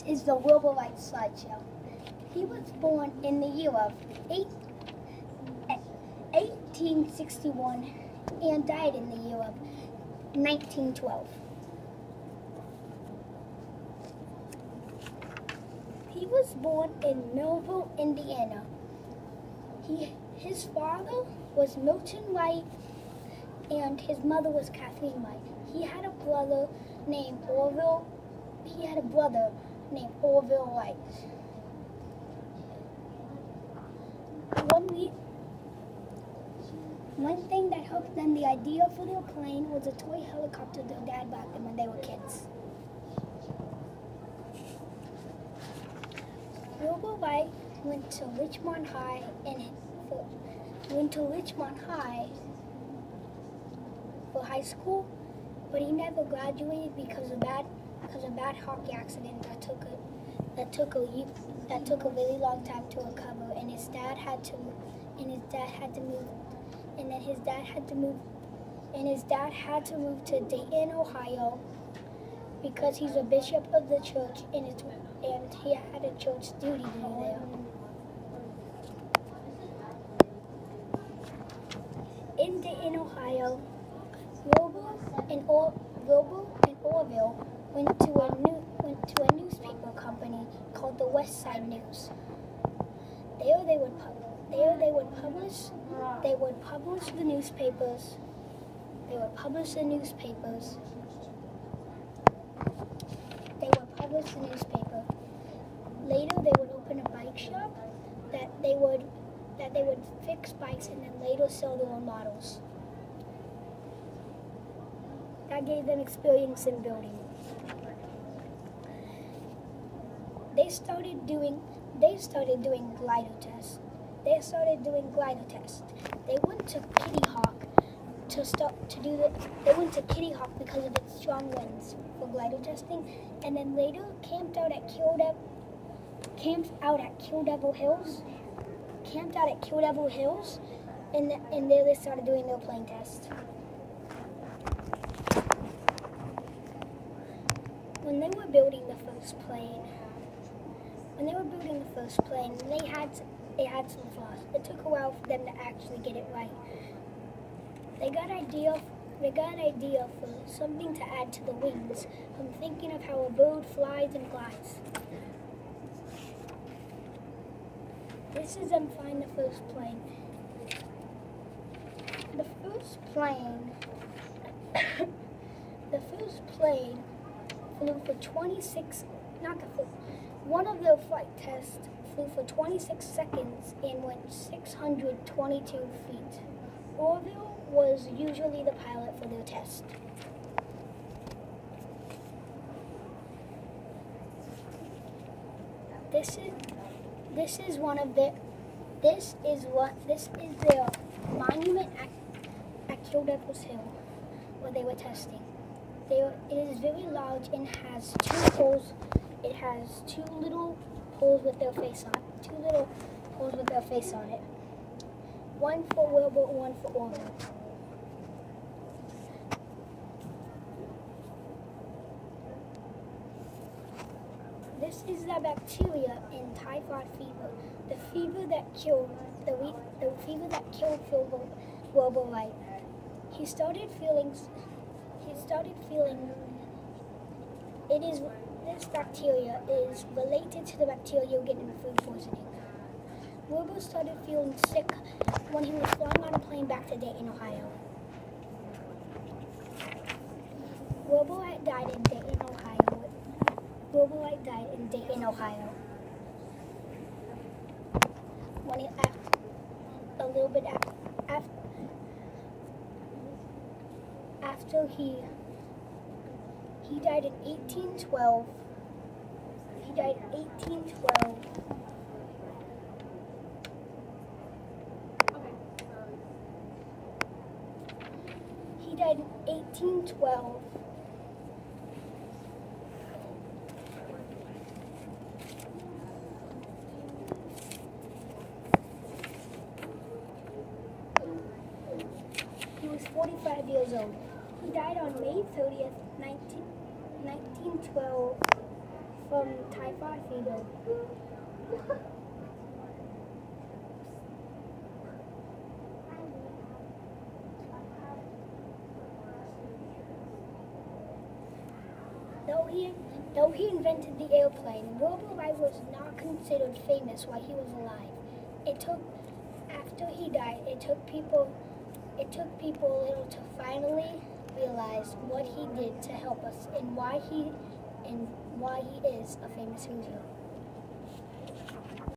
This is the Wilbur Wright slideshow. He was born in the year of 1861 and died in the year of 1912. He was born in Millville, Indiana. His father was Milton Wright and his mother was Kathleen Wright. He had a brother named Orville Wright. One thing that helped them the idea for their plane was a toy helicopter their dad bought them when they were kids. Wilbur Wright went to Richmond High for high school, but he never graduated because of a bad hockey accident that took a really long time to recover, and his dad had to move to Dayton, Ohio, because he's a bishop of the church and he had a church duty there. In Dayton, Ohio, Wilbur and Orville went to a newspaper company called the West Side News. There they would publish the newspapers. Later they would open a bike shop that they would fix bikes and then later sell their own models. That gave them experience in building. They started doing glider tests. They went to Kitty Hawk They went to Kitty Hawk because of its strong winds for glider testing, and then later camped out at Kill Devil Hills, and there they started doing their plane test. When they were building the first plane, they had some flaws. It took a while for them to actually get it right. They got an idea for something to add to the wings. I'm thinking of how a bird flies and glides. This is them flying the first plane. The first plane flew for 26, one of their flight tests flew for 26 seconds and went 622 feet. Orville was usually the pilot for their test. This is their monument at Kill Devil's Hill where they were testing. It is very large and has two poles. It has two little poles with their face on it. One for Wilbur, one for Orville. This is the bacteria in typhoid fever, the fever that killed Wilbur Wright. He started feeling this bacteria is related to the bacteria getting food poisoning. Wilbur started feeling sick when he was flying on a plane back to Dayton, Ohio. Wilbur Wright died in Dayton, Ohio. After he died in 1812. He died in 1812. He was 45 years old. He died on May 30th, 1912 from typhoid fever. Though he invented the airplane, Wilbur Wright was not considered famous while he was alive. After he died, it took people a little to finally realize what he did to help us and why he is a famous Hoosier.